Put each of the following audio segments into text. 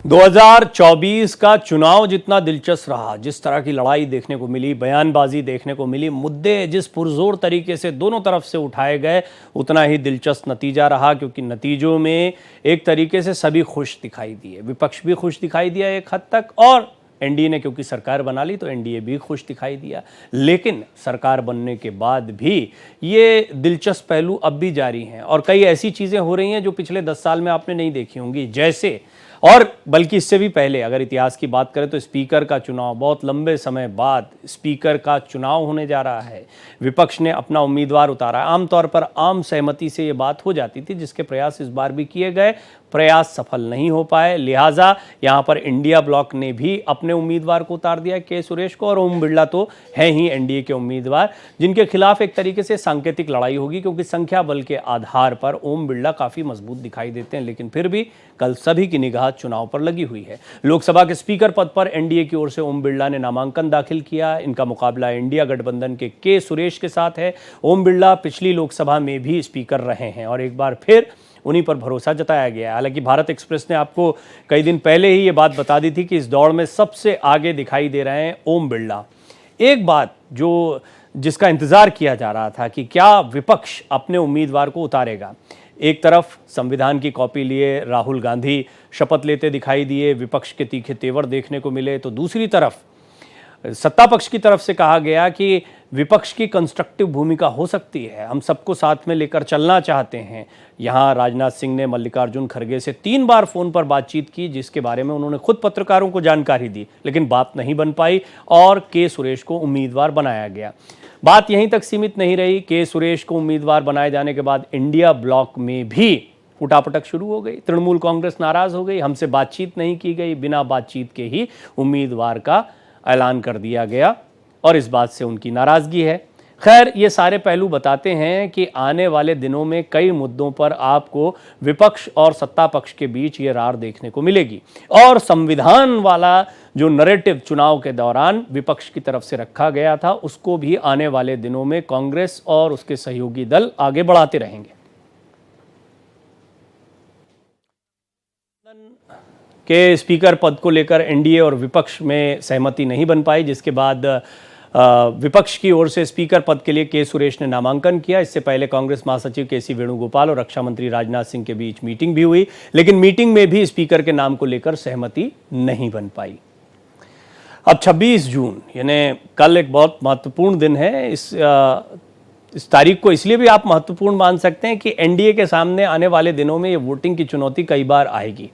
2024 का चुनाव जितना दिलचस्प रहा, जिस तरह की लड़ाई देखने को मिली, बयानबाजी देखने को मिली, मुद्दे जिस पुरजोर तरीके से दोनों तरफ से उठाए गए, उतना ही दिलचस्प नतीजा रहा। क्योंकि नतीजों में एक तरीके से सभी खुश दिखाई दिए, विपक्ष भी खुश दिखाई दिया एक हद तक, और एनडीए ने क्योंकि सरकार बना ली तो एनडीए भी खुश दिखाई दिया। लेकिन सरकार बनने के बाद भी ये दिलचस्प पहलू अब भी जारी हैं और कई ऐसी चीज़ें हो रही हैं जो पिछले 10 साल में आपने नहीं देखी होंगी। जैसे, और बल्कि इससे भी पहले अगर इतिहास की बात करें तो स्पीकर का चुनाव, बहुत लंबे समय बाद स्पीकर का चुनाव होने जा रहा है। विपक्ष ने अपना उम्मीदवार उतारा। आमतौर पर आम सहमति से ये बात हो जाती थी, जिसके प्रयास इस बार भी किए गए, प्रयास सफल नहीं हो पाए। लिहाजा यहाँ पर इंडिया ब्लॉक ने भी अपने उम्मीदवार को उतार दिया, के सुरेश को, और ओम बिरला तो हैं ही एनडीए के उम्मीदवार, जिनके खिलाफ एक तरीके से सांकेतिक लड़ाई होगी, क्योंकि संख्या बल के आधार पर ओम बिरला काफ़ी मजबूत दिखाई देते हैं। लेकिन फिर भी कल सभी की निगाह चुनाव पर लगी हुई है। लोकसभा के स्पीकर पद पर एनडीए की ओर से ओम बिरला ने नामांकन दाखिल किया। इनका मुकाबला इंडिया गठबंधन के सुरेश के साथ है। ओम बिरला पिछली लोकसभा में भी स्पीकर रहे हैं और एक बार फिर उन्हीं पर भरोसा जताया गया है। हालांकि भारत एक्सप्रेस ने आपको कई दिन पहले ही ये बात बता दी थी कि इस दौड़ में सबसे आगे दिखाई दे रहे हैं ओम बिरला। एक बात जिसका इंतजार किया जा रहा था कि क्या विपक्ष अपने उम्मीदवार को उतारेगा। एक तरफ संविधान की कॉपी लिए राहुल गांधी शपथ लेते दिखाई दिए, विपक्ष के तीखे तेवर देखने को मिले, तो दूसरी तरफ सत्ता पक्ष की तरफ से कहा गया कि विपक्ष की कंस्ट्रक्टिव भूमिका हो सकती है, हम सबको साथ में लेकर चलना चाहते हैं। यहाँ राजनाथ सिंह ने मल्लिकार्जुन खड़गे से 3 बार फोन पर बातचीत की, जिसके बारे में उन्होंने खुद पत्रकारों को जानकारी दी, लेकिन बात नहीं बन पाई और के सुरेश को उम्मीदवार बनाया गया। बात यहीं तक सीमित नहीं रही। के सुरेश को उम्मीदवार बनाए जाने के बाद इंडिया ब्लॉक में भी उठापटक शुरू हो गई। तृणमूल कांग्रेस नाराज हो गई, हमसे बातचीत नहीं की गई, बिना बातचीत के ही उम्मीदवार का ऐलान कर दिया गया और इस बात से उनकी नाराजगी है। खैर, ये सारे पहलू बताते हैं कि आने वाले दिनों में कई मुद्दों पर आपको विपक्ष और सत्ता पक्ष के बीच ये रार देखने को मिलेगी और संविधान वाला जो नैरेटिव चुनाव के दौरान विपक्ष की तरफ से रखा गया था, उसको भी आने वाले दिनों में कांग्रेस और उसके सहयोगी दल आगे बढ़ाते रहेंगे। के स्पीकर पद को लेकर एनडीए और विपक्ष में सहमति नहीं बन पाई, जिसके बाद विपक्ष की ओर से स्पीकर पद के लिए के सुरेश ने नामांकन किया। इससे पहले कांग्रेस महासचिव के सी वेणुगोपाल और रक्षा मंत्री राजनाथ सिंह के बीच मीटिंग भी हुई, लेकिन मीटिंग में भी स्पीकर के नाम को लेकर सहमति नहीं बन पाई। अब 26 जून यानी कल एक बहुत महत्वपूर्ण दिन है। इस तारीख को इसलिए भी आप महत्वपूर्ण मान सकते हैं कि एनडीए के सामने आने वाले दिनों में ये वोटिंग की चुनौती कई बार आएगी।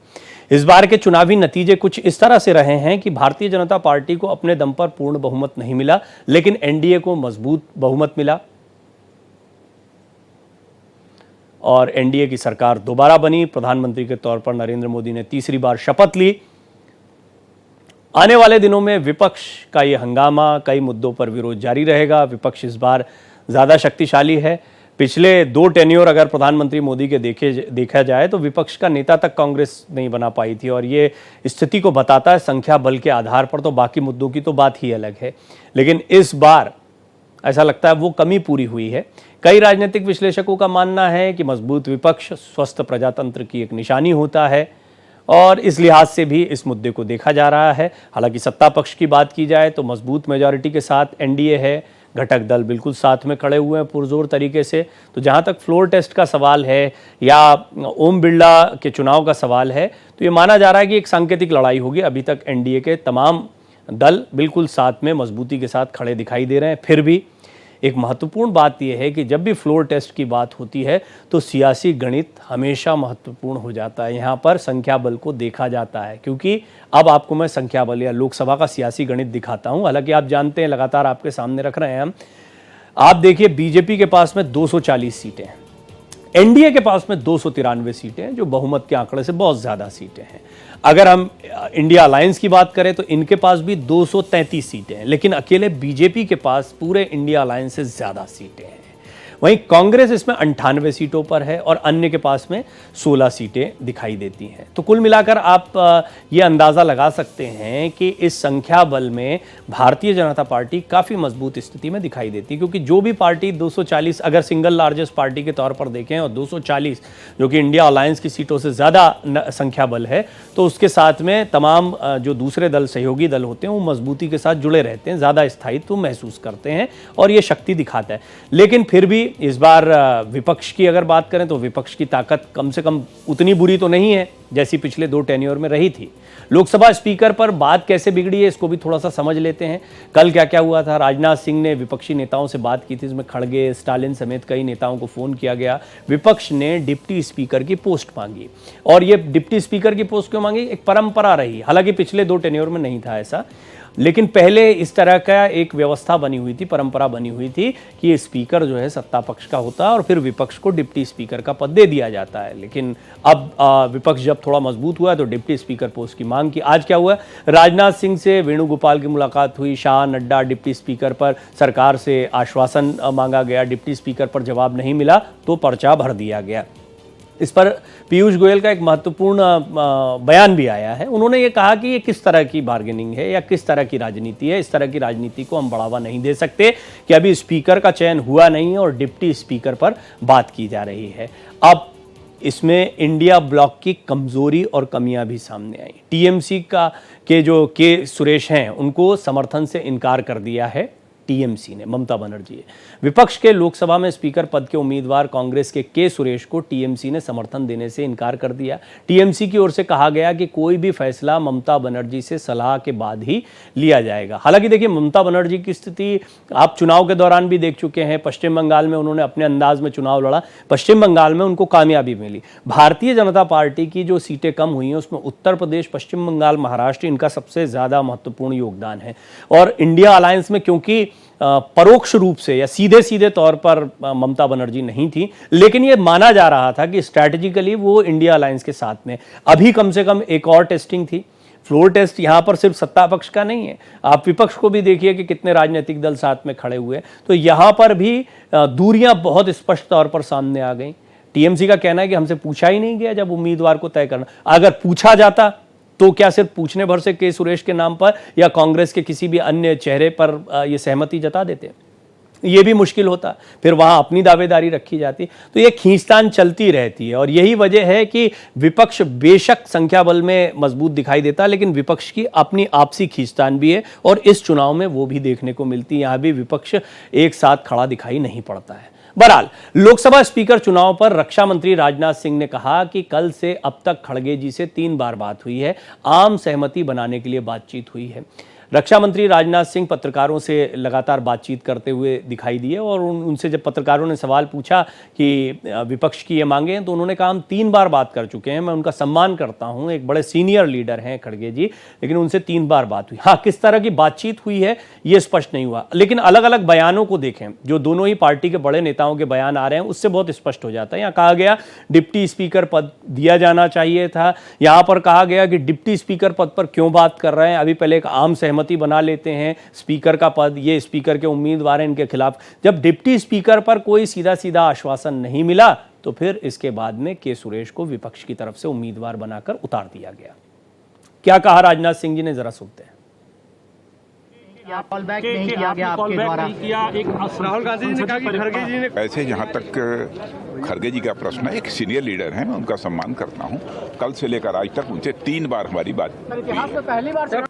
इस बार के चुनावी नतीजे कुछ इस तरह से रहे हैं कि भारतीय जनता पार्टी को अपने दम पर पूर्ण बहुमत नहीं मिला, लेकिन एनडीए को मजबूत बहुमत मिला और एनडीए की सरकार दोबारा बनी। प्रधानमंत्री के तौर पर नरेंद्र मोदी ने तीसरी बार शपथ ली। आने वाले दिनों में विपक्ष का यह हंगामा, कई मुद्दों पर विरोध जारी रहेगा। विपक्ष इस बार ज्यादा शक्तिशाली है। पिछले 2 टेन्योर अगर प्रधानमंत्री मोदी के देखा जाए तो विपक्ष का नेता तक कांग्रेस नहीं बना पाई थी और ये स्थिति को बताता है। संख्या बल के आधार पर तो बाकी मुद्दों की तो बात ही अलग है, लेकिन इस बार ऐसा लगता है वो कमी पूरी हुई है। कई राजनीतिक विश्लेषकों का मानना है कि मजबूत विपक्ष स्वस्थ प्रजातंत्र की एक निशानी होता है और इस लिहाज से भी इस मुद्दे को देखा जा रहा है। हालांकि सत्ता पक्ष की बात की जाए तो मजबूत मेजॉरिटी के साथ एनडीए है, घटक दल बिल्कुल साथ में खड़े हुए हैं पुरजोर तरीके से। तो जहां तक फ्लोर टेस्ट का सवाल है या ओम बिरला के चुनाव का सवाल है, तो ये माना जा रहा है कि एक सांकेतिक लड़ाई होगी। अभी तक एनडीए के तमाम दल बिल्कुल साथ में मजबूती के साथ खड़े दिखाई दे रहे हैं। फिर भी एक महत्वपूर्ण बात यह है कि जब भी फ्लोर टेस्ट की बात होती है तो सियासी गणित हमेशा महत्वपूर्ण हो जाता है। यहाँ पर संख्या बल को देखा जाता है, क्योंकि अब आपको मैं संख्या बल या लोकसभा का सियासी गणित दिखाता हूँ। हालांकि आप जानते हैं, लगातार आपके सामने रख रहे हैं हम। आप देखिए, बीजेपी के पास में 240 सीटें हैं, एनडीए के पास में 293 सीटें हैं, जो बहुमत के आंकड़े से बहुत ज्यादा सीटें हैं। अगर हम इंडिया अलायंस की बात करें तो इनके पास भी 233 सीटें हैं, लेकिन अकेले बीजेपी के पास पूरे इंडिया अलायंस से ज्यादा सीटें हैं। वहीं कांग्रेस इसमें 98 सीटों पर है और अन्य के पास में 16 सीटें दिखाई देती हैं। तो कुल मिलाकर आप ये अंदाज़ा लगा सकते हैं कि इस संख्या बल में भारतीय जनता पार्टी काफ़ी मजबूत स्थिति में दिखाई देती है, क्योंकि जो भी पार्टी 240 अगर सिंगल लार्जेस्ट पार्टी के तौर पर देखें और 240 जो कि इंडिया अलायंस की सीटों से ज़्यादा संख्या बल है, तो उसके साथ में तमाम जो दूसरे दल सहयोगी दल होते हैं वो मजबूती के साथ जुड़े रहते हैं, ज़्यादा स्थायित्व महसूस करते हैं और ये शक्ति दिखाता है। लेकिन फिर भी इस बार विपक्ष की अगर बात करें तो विपक्ष की ताकत कम से कम उतनी बुरी तो नहीं है जैसी पिछले 2 टेन्योर में रही थी। लोकसभा स्पीकर पर बात कैसे बिगड़ी है इसको भी थोड़ा सा समझ लेते हैं। कल क्या क्या हुआ था, राजनाथ सिंह ने विपक्षी नेताओं से बात की थी, इसमें खड़गे, स्टालिन समेत कई नेताओं को फोन किया गया। विपक्ष ने डिप्टी स्पीकर की पोस्ट मांगी और ये डिप्टी स्पीकर की पोस्ट क्यों मांगी, एक परंपरा रही, हालांकि पिछले 2 टेन्योर में नहीं था ऐसा, लेकिन पहले इस तरह का एक व्यवस्था बनी हुई थी, परंपरा बनी हुई थी कि ये स्पीकर जो है सत्ता पक्ष का होता है और फिर विपक्ष को डिप्टी स्पीकर का पद दे दिया जाता है। लेकिन अब विपक्ष जब थोड़ा मजबूत हुआ तो डिप्टी स्पीकर पोस्ट की मांग की। आज क्या हुआ, राजनाथ सिंह से वेणुगोपाल की मुलाकात हुई, शाह नड्डा डिप्टी स्पीकर पर सरकार से आश्वासन मांगा गया, डिप्टी स्पीकर पर जवाब नहीं मिला तो पर्चा भर दिया गया। इस पर पीयूष गोयल का एक महत्वपूर्ण बयान भी आया है। उन्होंने ये कहा कि ये किस तरह की बार्गेनिंग है या किस तरह की राजनीति है, इस तरह की राजनीति को हम बढ़ावा नहीं दे सकते कि अभी स्पीकर का चयन हुआ नहीं है और डिप्टी स्पीकर पर बात की जा रही है। अब इसमें इंडिया ब्लॉक की कमजोरी और कमियां भी सामने आई। टीएमसी का के जो के सुरेश हैं उनको समर्थन से इनकार कर दिया है टीएमसी ने, ममता बनर्जी है। विपक्ष के लोकसभा में स्पीकर पद के उम्मीदवार कांग्रेस के सुरेश को टीएमसी ने समर्थन देने से इनकार कर दिया। टीएमसी की ओर से कहा गया कि कोई भी फैसला ममता बनर्जी से सलाह के बाद ही लिया जाएगा। हालांकि देखिए, ममता बनर्जी की स्थिति आप चुनाव के दौरान भी देख चुके हैं। पश्चिम बंगाल में उन्होंने अपने अंदाज में चुनाव लड़ा, पश्चिम बंगाल में उनको कामयाबी मिली। भारतीय जनता पार्टी की जो सीटें कम हुई हैं उसमें उत्तर प्रदेश, पश्चिम बंगाल, महाराष्ट्र, इनका सबसे ज्यादा महत्वपूर्ण योगदान है। और इंडिया अलायंस में क्योंकि परोक्ष रूप से या सीधे सीधे तौर पर ममता बनर्जी नहीं थी, लेकिन यह माना जा रहा था कि स्ट्रैटेजिकली वो इंडिया अलायंस के साथ में। अभी कम से कम एक और टेस्टिंग थी, फ्लोर टेस्ट यहां पर सिर्फ सत्ता पक्ष का नहीं है, आप विपक्ष को भी देखिए कि कितने राजनीतिक दल साथ में खड़े हुए। तो यहां पर भी दूरियां बहुत स्पष्ट तौर पर सामने आ गई। टीएमसी का कहना है कि हमसे पूछा ही नहीं गया जब उम्मीदवार को तय करना, अगर पूछा जाता तो क्या सिर्फ पूछने भर से के सुरेश के नाम पर या कांग्रेस के किसी भी अन्य चेहरे पर ये सहमति जता देते, ये भी मुश्किल होता, फिर वहां अपनी दावेदारी रखी जाती। तो ये खींचतान चलती रहती है और यही वजह है कि विपक्ष बेशक संख्या बल में मजबूत दिखाई देता, लेकिन विपक्ष की अपनी आपसी खींचतान भी है और इस चुनाव में वो भी देखने को मिलती है। यहां भी विपक्ष एक साथ खड़ा दिखाई नहीं पड़ता है। बहरहाल, लोकसभा स्पीकर चुनाव पर रक्षा मंत्री राजनाथ सिंह ने कहा कि कल से अब तक खड़गे जी से 3 बार बात हुई है, आम सहमति बनाने के लिए बातचीत हुई है। रक्षा मंत्री राजनाथ सिंह पत्रकारों से लगातार बातचीत करते हुए दिखाई दिए और उनसे जब पत्रकारों ने सवाल पूछा कि विपक्ष की ये मांगे हैं, तो उन्होंने कहा हम 3 बार बात कर चुके हैं, मैं उनका सम्मान करता हूं, एक बड़े सीनियर लीडर हैं खड़गे जी, लेकिन उनसे 3 बार बात हुई। हाँ, किस तरह की बातचीत हुई है ये स्पष्ट नहीं हुआ, लेकिन अलग अलग बयानों को देखें, जो दोनों ही पार्टी के बड़े नेताओं के बयान आ रहे हैं उससे बहुत स्पष्ट हो जाता है। यहाँ कहा गया डिप्टी स्पीकर पद दिया जाना चाहिए था, यहाँ पर कहा गया कि डिप्टी स्पीकर पद पर क्यों बात कर रहे हैं, अभी पहले एक आम सहमति बना लेते हैं, स्पीकर का पद, ये स्पीकर के उम्मीदवार हैं, इनके खिलाफ। जब डिप्टी स्पीकर पर कोई सीधा सीधा आश्वासन नहीं मिला तो फिर इसके बाद में के सुरेश को विपक्ष की तरफ से उम्मीदवार बनाकर उतार दिया गया। क्या कहा राजनाथ सिंह जी ने, जरा सुनते हैं। कॉल बैक नहीं किया गया आपके द्वारा। राहुल गांधी जी ने कहा कि खड़गे जी ने ऐसे जहाँ तक खड़गे जी का प्रश्न है, एक सीनियर लीडर हैं, मैं उनका सम्मान करता हूँ। कल से लेकर आज तक उनसे 3 बार हमारी बात पहली बार।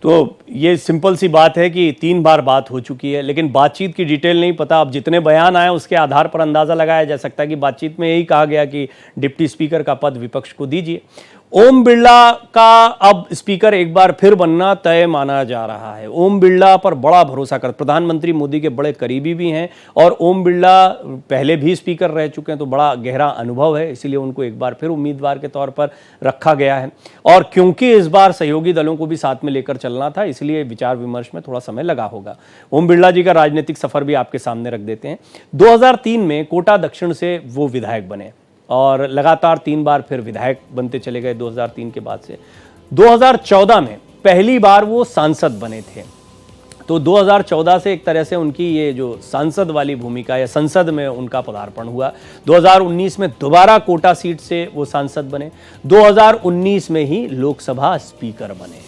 तो ये सिंपल सी बात है कि 3 बार बात हो चुकी है, लेकिन बातचीत की डिटेल नहीं पता। अब जितने बयान आए उसके आधार पर अंदाजा लगाया जा सकता है कि बातचीत में यही कहा गया कि डिप्टी स्पीकर का पद विपक्ष को दीजिए। ओम बिरला का अब स्पीकर एक बार फिर बनना तय माना जा रहा है। ओम बिरला पर बड़ा भरोसा कर, प्रधानमंत्री मोदी के बड़े करीबी भी हैं और ओम बिरला पहले भी स्पीकर रह चुके हैं, तो बड़ा गहरा अनुभव है, इसीलिए उनको एक बार फिर उम्मीदवार के तौर पर रखा गया है। और क्योंकि इस बार सहयोगी दलों को भी साथ में लेकर चलना था, इसलिए विचार विमर्श में थोड़ा समय लगा होगा। ओम बिरला जी का राजनीतिक सफर भी आपके सामने रख देते हैं। 2003 में कोटा दक्षिण से वो विधायक बने और लगातार 3 बार फिर विधायक बनते चले गए 2003 के बाद से। 2014 में पहली बार वो सांसद बने थे। तो 2014 से एक तरह से उनकी ये जो सांसद वाली भूमिका या संसद में उनका पदार्पण हुआ। 2019 में दोबारा कोटा सीट से वो सांसद बने, 2019 में ही लोकसभा स्पीकर बने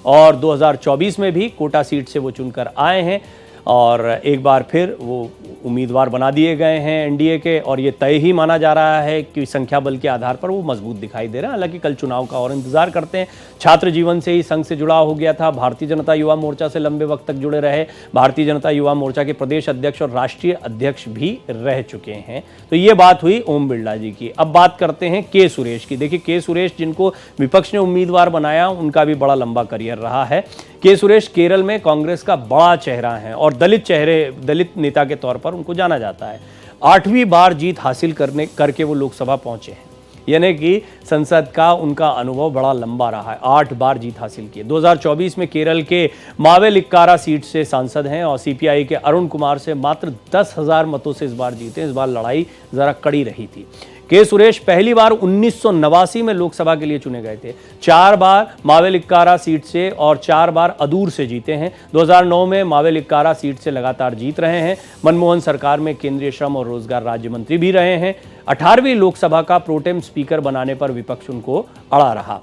और 2024 में भी कोटा सीट से वो चुनकर आए हैं और एक बार फिर वो उम्मीदवार बना दिए गए हैं एनडीए के और ये तय ही माना जा रहा है कि संख्या बल के आधार पर वो मजबूत दिखाई दे रहा है। हालांकि कल चुनाव का और इंतजार करते हैं। छात्र जीवन से ही संघ से जुड़ा हो गया था, भारतीय जनता युवा मोर्चा से लंबे वक्त तक जुड़े रहे, भारतीय जनता युवा मोर्चा के प्रदेश अध्यक्ष और राष्ट्रीय अध्यक्ष भी रह चुके हैं। तो ये बात हुई ओम बिरला जी की। अब बात करते हैं के सुरेश की। देखिए के सुरेश जिनको विपक्ष ने उम्मीदवार बनाया उनका भी बड़ा लंबा करियर रहा है। के सुरेश केरल में कांग्रेस का बड़ा चेहरा है और दलित नेता के तौर पर उनको जाना जाता है। 8वीं बार जीत हासिल करके वो लोकसभा पहुंचे हैं, यानी कि संसद का उनका अनुभव बड़ा लंबा रहा है। 8 बार जीत हासिल की। 2024 में केरल के मावेलिक्कारा सीट से सांसद हैं और सीपीआई के अरुण कुमार से मात्र 10,000 मतों से इस बार जीते। इस बार लड़ाई जरा कड़ी रही थी। के सुरेश पहली बार 1989 में लोकसभा के लिए चुने गए थे। 4 बार मावेलिक्कारा सीट से और 4 बार अदूर से जीते हैं। 2009 में मावेलिक्कारा सीट से लगातार जीत रहे हैं। मनमोहन सरकार में केंद्रीय श्रम और रोजगार राज्य मंत्री भी रहे हैं। 18वीं लोकसभा का प्रोटेम स्पीकर बनाने पर विपक्ष उनको अड़ा रहा।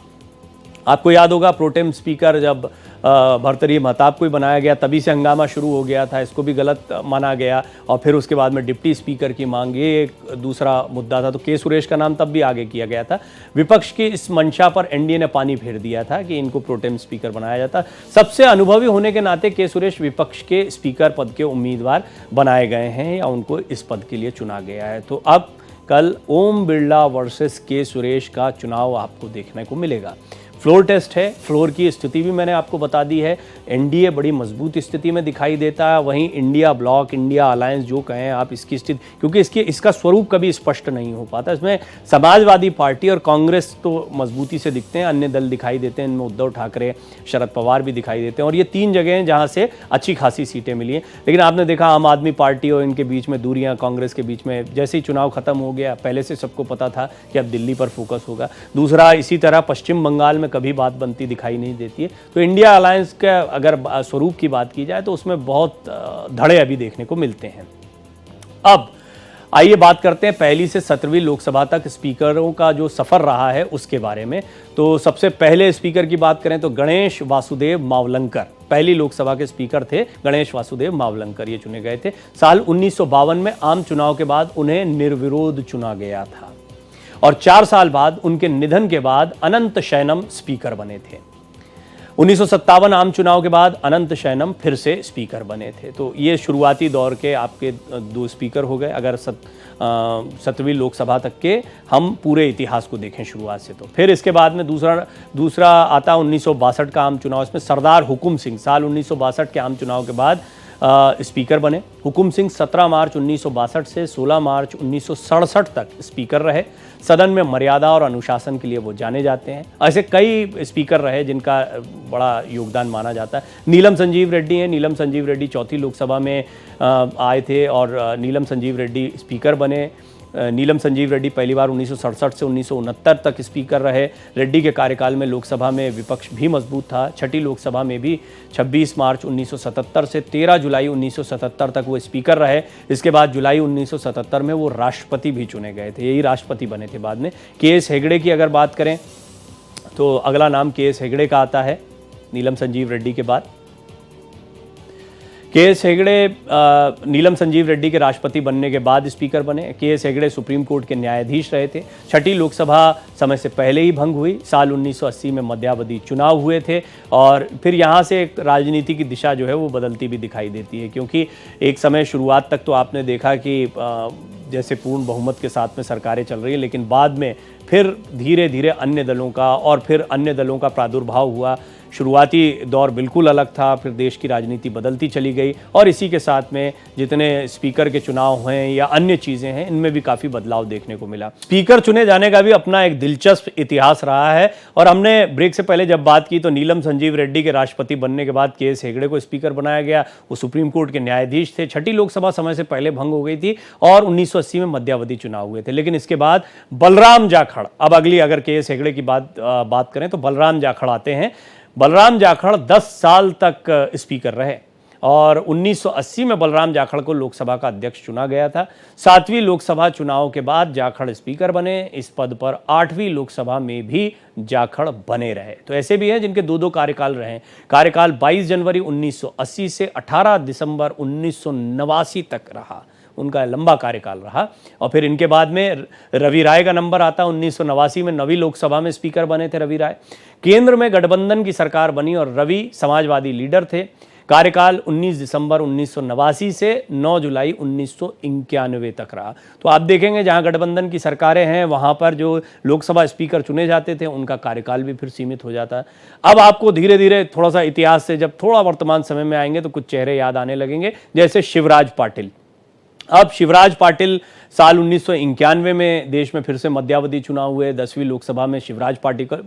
आपको याद होगा प्रोटेम स्पीकर जब भर्तृहरि महताब को ही बनाया गया तभी से हंगामा शुरू हो गया था, इसको भी गलत माना गया और फिर उसके बाद में डिप्टी स्पीकर की मांग, ये एक दूसरा मुद्दा था। तो के सुरेश का नाम तब भी आगे किया गया था। विपक्ष की इस मंशा पर एनडीए ने पानी फेर दिया था कि इनको प्रोटेम स्पीकर बनाया जाता। सबसे अनुभवी होने के नाते के सुरेश विपक्ष के स्पीकर पद के उम्मीदवार बनाए गए हैं या उनको इस पद के लिए चुना गया है। तो अब कल ओम बिरला वर्सेस के सुरेश का चुनाव आपको देखने को मिलेगा। फ्लोर टेस्ट है, फ्लोर की स्थिति भी मैंने आपको बता दी है। एनडीए बड़ी मजबूत स्थिति में दिखाई देता है, वहीं इंडिया ब्लॉक, इंडिया अलायंस जो कहें आप इसकी स्थिति, क्योंकि इसका स्वरूप कभी स्पष्ट नहीं हो पाता। इसमें समाजवादी पार्टी और कांग्रेस तो मजबूती से दिखते हैं, अन्य दल दिखाई देते हैं, इनमें उद्धव ठाकरे, शरद पवार भी दिखाई देते हैं और ये 3 जगह हैं जहाँ से अच्छी खासी सीटें मिली हैं। लेकिन आपने देखा आम आदमी पार्टी और इनके बीच में दूरियाँ, कांग्रेस के बीच में, जैसे ही चुनाव खत्म हो गया पहले से सबको पता था कि अब दिल्ली पर फोकस होगा। दूसरा, इसी तरह पश्चिम बंगाल में कभी बात बनती दिखाई नहीं देती है। तो इंडिया अलायंस का अगर स्वरूप की बात की जाए तो उसमें बहुत धड़े अभी देखने को मिलते हैं। अब आइए बात करते हैं पहली से 17वीं लोकसभा तक स्पीकरों का जो सफर रहा है उसके बारे में। तो सबसे पहले स्पीकर की बात करें तो गणेश वासुदेव मावलंकर पहली लोकसभा के स्पीकर थे। गणेश वासुदेव मावलंकर ये चुने गए थे। साल 1952 में आम चुनाव के बाद उन्हें निर्विरोध चुना गया था और 4 साल बाद उनके निधन के बाद अनंत शयनम स्पीकर बने थे। 1957 आम चुनाव के बाद अनंत शयनम फिर से स्पीकर बने थे। तो ये शुरुआती दौर के आपके 2 स्पीकर हो गए अगर 7वीं लोकसभा तक के हम पूरे इतिहास को देखें शुरुआत से। तो फिर इसके बाद में दूसरा आता 1962 का आम चुनाव। इसमें सरदार हुकुम सिंह साल 1962 के आम चुनाव के बाद स्पीकर बने। हुकुम सिंह 17 मार्च 1962 से 16 मार्च 1967 तक स्पीकर रहे। सदन में मर्यादा और अनुशासन के लिए वो जाने जाते हैं। ऐसे कई स्पीकर रहे जिनका बड़ा योगदान माना जाता है। नीलम संजीव रेड्डी हैं। नीलम संजीव रेड्डी 4थी लोकसभा में आए थे और नीलम संजीव रेड्डी स्पीकर बने। नीलम संजीव रेड्डी पहली बार 1967 से 1969 तक स्पीकर रहे। रेड्डी के कार्यकाल में लोकसभा में विपक्ष भी मजबूत था। 6ठी लोकसभा में भी 26 मार्च 1977 से 13 जुलाई 1977 तक वो स्पीकर रहे। इसके बाद जुलाई 1977 में वो राष्ट्रपति भी चुने गए थे, यही राष्ट्रपति बने थे बाद में। के.एस. हेगड़े की अगर बात करें तो अगला नाम के.एस. हेगड़े का आता है नीलम संजीव रेड्डी के बाद। के.एस. हेगड़े नीलम संजीव रेड्डी के राष्ट्रपति बनने के बाद स्पीकर बने। के.एस. हेगड़े सुप्रीम कोर्ट के न्यायाधीश रहे थे। 6ठी लोकसभा समय से पहले ही भंग हुई। साल 1980 में मध्यावधि चुनाव हुए थे और फिर यहाँ से एक राजनीति की दिशा जो है वो बदलती भी दिखाई देती है, क्योंकि एक समय शुरुआत तक तो आपने देखा कि जैसे पूर्ण बहुमत के साथ में सरकारें चल रही हैं, लेकिन बाद में फिर धीरे धीरे अन्य दलों का और फिर अन्य दलों का प्रादुर्भाव हुआ। शुरुआती दौर बिल्कुल अलग था, फिर देश की राजनीति बदलती चली गई और इसी के साथ में जितने स्पीकर के चुनाव हुए या अन्य चीज़ें हैं इनमें भी काफ़ी बदलाव देखने को मिला। स्पीकर चुने जाने का भी अपना एक दिलचस्प इतिहास रहा है और हमने ब्रेक से पहले जब बात की तो नीलम संजीव रेड्डी के राष्ट्रपति बनने के बाद के.एस. हेगड़े को स्पीकर बनाया गया। वो सुप्रीम कोर्ट के न्यायाधीश थे। 6ठी लोकसभा समय से पहले भंग हो गई थी और 1980 में मध्यावधि चुनाव हुए थे। लेकिन इसके बाद बलराम जाखड़, अब अगली अगर के.एस. हेगड़े की बात करें तो बलराम जाखड़ आते हैं। बलराम जाखड़ 10 साल तक स्पीकर रहे और 1980 में बलराम जाखड़ को लोकसभा का अध्यक्ष चुना गया था। 7वीं लोकसभा चुनाव के बाद जाखड़ स्पीकर बने। इस पद पर 8वीं लोकसभा में भी जाखड़ बने रहे। तो ऐसे भी हैं जिनके दो दो कार्यकाल रहे। कार्यकाल 22 जनवरी 1980 से 18 दिसंबर 1989 तक रहा, उनका लंबा कार्यकाल रहा। और फिर इनके बाद में रवि राय का नंबर आता। 1989 में 9वीं लोकसभा में स्पीकर बने थे रवि राय। केंद्र में गठबंधन की सरकार बनी और रवि समाजवादी लीडर थे। कार्यकाल 19 दिसंबर 1989 से 9 जुलाई 1991 तक रहा। तो आप देखेंगे जहां गठबंधन की सरकारें हैं वहां पर जो लोकसभा स्पीकर चुने जाते थे उनका कार्यकाल भी फिर सीमित हो जाता है। अब आपको धीरे धीरे थोड़ा सा इतिहास से जब थोड़ा वर्तमान समय में आएंगे तो कुछ चेहरे याद आने लगेंगे, जैसे शिवराज पाटिल। अब शिवराज पाटिल साल 1991 में देश में फिर से मध्यावधि चुनाव हुए। 10वीं लोकसभा में शिवराज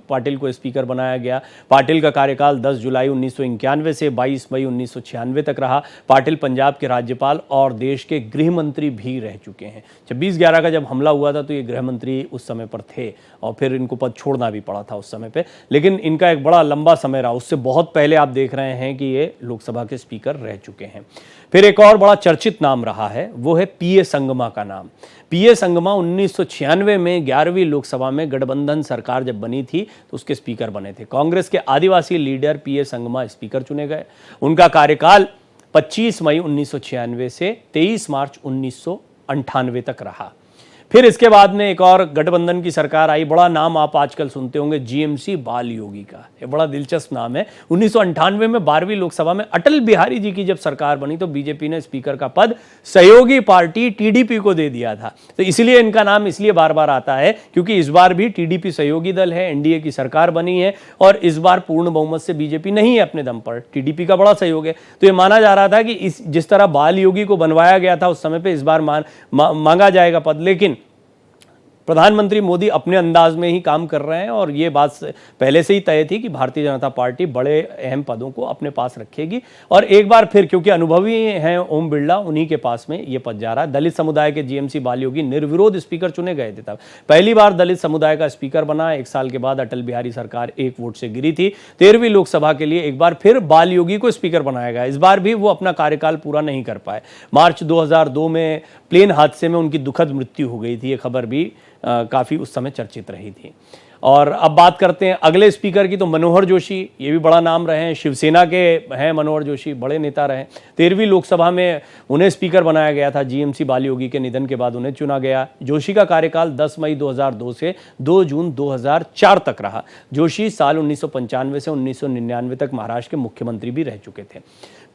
पाटिल को स्पीकर बनाया गया। पाटिल का कार्यकाल 10 जुलाई 1991 से 22 मई 1996 तक रहा। पाटिल पंजाब के राज्यपाल और देश के गृह मंत्री भी रह चुके हैं। 26/11 का जब हमला हुआ था तो ये गृह मंत्री उस समय पर थे और फिर इनको पद छोड़ना भी पड़ा था उस समय पे, लेकिन इनका एक बड़ा लंबा समय रहा। उससे बहुत पहले आप देख रहे हैं कि ये लोकसभा के स्पीकर रह चुके हैं। फिर एक और बड़ा चर्चित नाम रहा है, वो है पीए संगमा का नाम। पीए संगमा 1996 में 11वीं लोकसभा में गठबंधन सरकार जब बनी थी तो उसके स्पीकर बने थे। कांग्रेस के आदिवासी लीडर पीए संगमा स्पीकर चुने गए। उनका कार्यकाल 25 मई 1996 से 23 मार्च 1998 तक रहा। फिर इसके बाद में एक और गठबंधन की सरकार आई। बड़ा नाम आप आजकल सुनते होंगे, जीएमसी बाल योगी का। ये बड़ा दिलचस्प नाम है। 1998 में 12वीं लोकसभा में अटल बिहारी जी की जब सरकार बनी तो बीजेपी ने स्पीकर का पद सहयोगी पार्टी टीडीपी को दे दिया था। तो इसलिए इनका नाम इसलिए बार बार आता है क्योंकि इस बार भी टीडीपी सहयोगी दल है, एनडीए की सरकार बनी है और इस बार पूर्ण बहुमत से बीजेपी नहीं है अपने दम पर, टीडीपी का बड़ा सहयोग है। तो ये माना जा रहा था कि जिस तरह बाल योगी को बनवाया गया था उस समय पर इस बार मांगा जाएगा पद, लेकिन प्रधानमंत्री मोदी अपने अंदाज में ही काम कर रहे हैं और ये बात पहले से ही तय थी कि भारतीय जनता पार्टी बड़े अहम पदों को अपने पास रखेगी। और एक बार फिर क्योंकि अनुभवी हैं ओम बिरला, उन्हीं के पास में ये पद जा रहा है। दलित समुदाय के जीएमसी बाल योगी निर्विरोध स्पीकर चुने गए थे। तब पहली बार दलित समुदाय का स्पीकर बना। 1 साल के बाद अटल बिहारी सरकार 1 वोट से गिरी थी। 13वीं लोकसभा के लिए एक बार फिर बाल योगी को स्पीकर बनाया गया। इस बार भी वो अपना कार्यकाल पूरा नहीं कर पाए। मार्च 2002 में प्लेन हादसे में उनकी दुखद मृत्यु हो गई थी। ये खबर भी काफ़ी उस समय चर्चित रही थी। और अब बात करते हैं अगले स्पीकर की, तो मनोहर जोशी, ये भी बड़ा नाम रहे हैं। शिवसेना के हैं मनोहर जोशी, बड़े नेता रहे। 13वीं लोकसभा में उन्हें स्पीकर बनाया गया था। जीएमसी बाल योगी के निधन के बाद उन्हें चुना गया। जोशी का कार्यकाल 10 मई 2002 से 2 जून 2004 तक रहा। जोशी साल 1995 से 1999 तक महाराष्ट्र के मुख्यमंत्री भी रह चुके थे।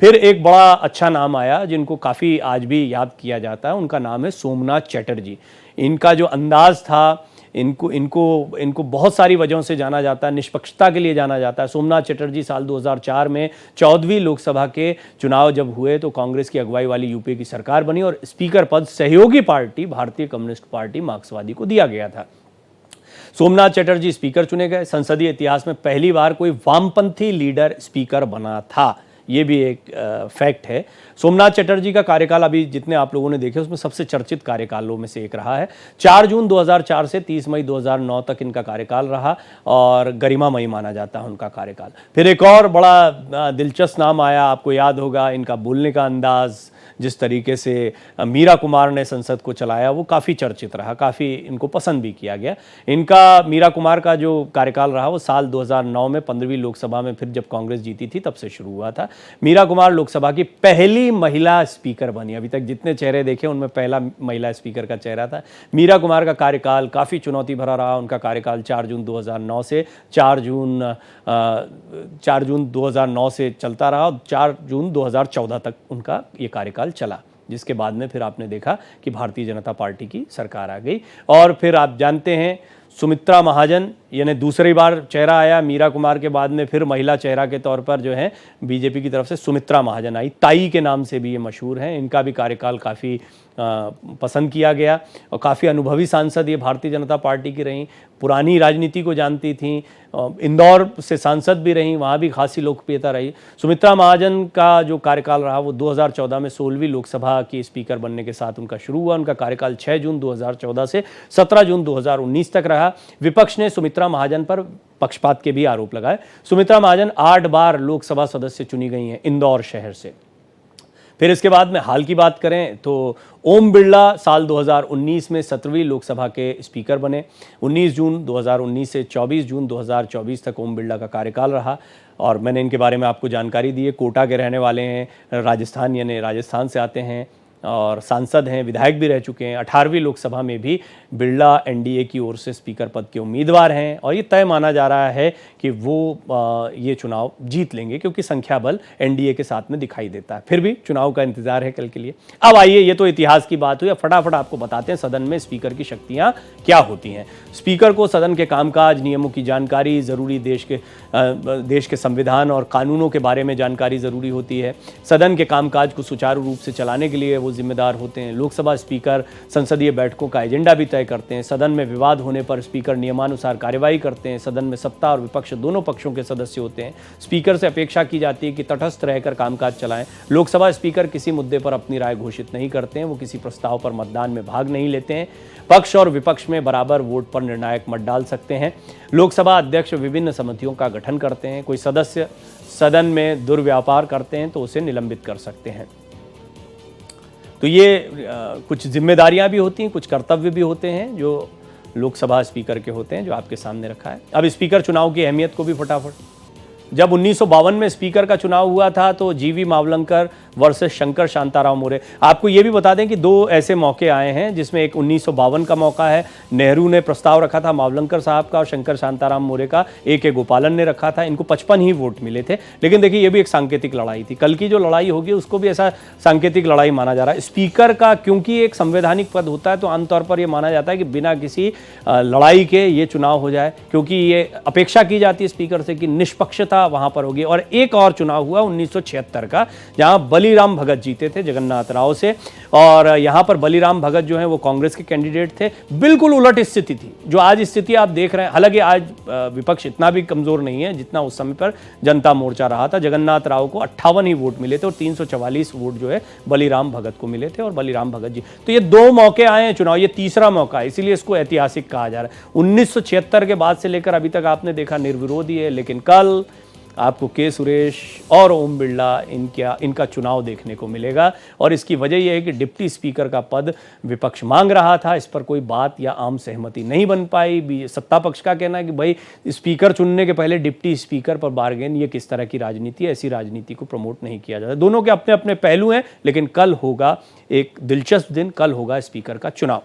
फिर एक बड़ा अच्छा नाम आया जिनको काफ़ी आज भी याद किया जाता है, उनका नाम है सोमनाथ चटर्जी। इनका जो अंदाज था, इनको बहुत सारी वजहों से जाना जाता है। निष्पक्षता के लिए जाना जाता है। सोमनाथ चटर्जी साल 2004 में 14वीं लोकसभा के चुनाव जब हुए तो कांग्रेस की अगुवाई वाली यूपीए की सरकार बनी और स्पीकर पद सहयोगी पार्टी भारतीय कम्युनिस्ट पार्टी मार्क्सवादी को दिया गया था। सोमनाथ चटर्जी स्पीकर चुने गए। संसदीय इतिहास में पहली बार कोई वामपंथी लीडर स्पीकर बना था, ये भी एक फैक्ट है। सोमनाथ चटर्जी का कार्यकाल अभी जितने आप लोगों ने देखे उसमें सबसे चर्चित कार्यकालों में से एक रहा है। 4 जून 2004 से 30 मई 2009 तक इनका कार्यकाल रहा और गरिमामयी माना जाता है उनका कार्यकाल। फिर एक और बड़ा दिलचस्प नाम आया, आपको याद होगा इनका बोलने का अंदाज, जिस तरीके से मीरा कुमार ने संसद को चलाया वो काफ़ी चर्चित रहा, काफ़ी इनको पसंद भी किया गया। इनका मीरा कुमार का जो कार्यकाल रहा वो साल 2009 में 15वीं लोकसभा में फिर जब कांग्रेस जीती थी तब से शुरू हुआ था। मीरा कुमार लोकसभा की पहली महिला स्पीकर बनी। अभी तक जितने चेहरे देखे उनमें पहला महिला स्पीकर का चेहरा था। मीरा कुमार का कार्यकाल काफ़ी चुनौती भरा रहा। उनका कार्यकाल 4 जून 2009 से 4 जून 2009 से चलता रहा और 4 जून 2014 तक उनका ये कार्यकाल चला, जिसके बाद में फिर आपने देखा कि भारतीय जनता पार्टी की सरकार आ गई। और फिर आप जानते हैं सुमित्रा महाजन, यानी दूसरी बार चेहरा आया। मीरा कुमार के बाद में फिर महिला चेहरा के तौर पर जो है बीजेपी की तरफ से सुमित्रा महाजन आई। ताई के नाम से भी ये मशहूर हैं। इनका भी कार्यकाल काफ़ी पसंद किया गया और काफ़ी अनुभवी सांसद ये भारतीय जनता पार्टी की रहीं। पुरानी राजनीति को जानती थीं। इंदौर से सांसद भी रहीं, वहाँ भी खासी लोकप्रियता रही। सुमित्रा महाजन का जो कार्यकाल रहा वो 2014 में 16वीं लोकसभा की स्पीकर बनने के साथ उनका शुरू हुआ। उनका कार्यकाल 6 जून 2014 से 17 जून 2019 तक रहा। विपक्ष ने सुमित्रा महाजन पर पक्षपात के भी आरोप लगाए। सुमित्रा महाजन 8 बार लोकसभा सदस्य चुनी गई हैं इंदौर शहर से। फिर इसके बाद में हाल की बात करें तो ओम बिरला साल 2019 में 17वीं लोकसभा के स्पीकर बने। 19 जून 2019 से 24 जून 2024 तक ओम बिरला का कार्यकाल रहा और मैंने इनके बारे में आपको जानकारी दी है। कोटा के रहने वाले हैं, राजस्थान यानी राजस्थान से आते हैं और सांसद हैं, विधायक भी रह चुके हैं। 18वीं लोकसभा में भी बिरला एनडीए की ओर से स्पीकर पद के उम्मीदवार हैं और ये तय माना जा रहा है कि वो ये चुनाव जीत लेंगे क्योंकि संख्या बल एनडीए के साथ में दिखाई देता है। फिर भी चुनाव का इंतजार है कल के लिए। अब आइए, ये तो इतिहास की बात हुई, अब फटाफट आपको बताते हैं सदन में स्पीकर की शक्तियाँ क्या होती हैं। स्पीकर को सदन के कामकाज, नियमों की जानकारी, ज़रूरी देश के संविधान और कानूनों के बारे में जानकारी ज़रूरी होती है। सदन के कामकाज को सुचारू रूप से चलाने के लिए वो जिम्मेदार होते हैं। लोकसभा स्पीकर संसदीय बैठकों का एजेंडा भी तय करते हैं। सदन में विवाद होने पर स्पीकर नियमानुसार कार्यवाही करते हैं। सदन में सत्ता और विपक्ष दोनों पक्षों के सदस्य होते हैं। स्पीकर से अपेक्षा की जाती है कि तटस्थ रहकर कामकाज चलाएं। लोकसभा स्पीकर किसी मुद्दे पर अपनी राय घोषित नहीं करते हैं। वो किसी प्रस्ताव पर मतदान में भाग नहीं लेते हैं। पक्ष और विपक्ष में बराबर वोट पर निर्णायक मत डाल सकते हैं। लोकसभा अध्यक्ष विभिन्न समितियों का गठन करते हैं। कोई सदस्य सदन में दुर्व्यापार करते हैं तो उसे निलंबित कर सकते हैं। तो ये कुछ जिम्मेदारियां भी होती हैं, कुछ कर्तव्य भी होते हैं जो लोकसभा स्पीकर के होते हैं, जो आपके सामने रखा है। अब स्पीकर चुनाव की अहमियत को भी फटाफट, जब 1952 में स्पीकर का चुनाव हुआ था तो जीवी मावलंकर वर्सेस शंकर शांताराम मोरे। आपको ये भी बता दें कि दो ऐसे मौके आए हैं जिसमें एक 1952 का मौका है, नेहरू ने प्रस्ताव रखा था मावलंकर साहब का और शंकर शांताराम मोरे का AK गोपालन ने रखा था। इनको 55 ही वोट मिले थे। लेकिन देखिए, ये भी एक सांकेतिक लड़ाई थी। कल की जो लड़ाई होगी उसको भी ऐसा सांकेतिक लड़ाई माना जा रहा है। स्पीकर का क्योंकि एक संवैधानिक पद होता है तो आमतौर पर यह माना जाता है कि बिना किसी लड़ाई के ये चुनाव हो जाए, क्योंकि ये अपेक्षा की जाती है स्पीकर से कि निष्पक्षता वहां पर होगी। और एक और चुनाव हुआ 1976 का, जहां बलीराम भगत जीते थे जगन्नाथ राव से, और यहां पर बलीराम भगत जो हैं वो कांग्रेस के कैंडिडेट थे। बिल्कुल उलट स्थिति थी जो आज स्थिति आप देख रहे हैं। हालांकि आज विपक्ष इतना भी कमजोर नहीं है जितना उस समय पर जनता मोर्चा रहा था। जगन्नाथ राव को 58 ही वोट मिले थे और 344 वोट जो है बलीराम भगत को मिले थे और बलीराम भगत जी। तो ये दो मौके आए हैं चुनाव, ये तीसरा मौका है, इसीलिए इसको ऐतिहासिक कहा जा रहा है। 1976 के बाद से लेकर अभी तक आपने देखा निर्विरोधी है, लेकिन कल आपको के सुरेश और ओम बिरला इनका चुनाव देखने को मिलेगा। और इसकी वजह यह है कि डिप्टी स्पीकर का पद विपक्ष मांग रहा था, इस पर कोई बात या आम सहमति नहीं बन पाई। सत्ता पक्ष का कहना है कि भाई स्पीकर चुनने के पहले डिप्टी स्पीकर पर बार्गेन, ये किस तरह की राजनीति है, ऐसी राजनीति को प्रमोट नहीं किया जाता। दोनों के अपने अपने पहलू हैं, लेकिन कल होगा एक दिलचस्प दिन, कल होगा स्पीकर का चुनाव।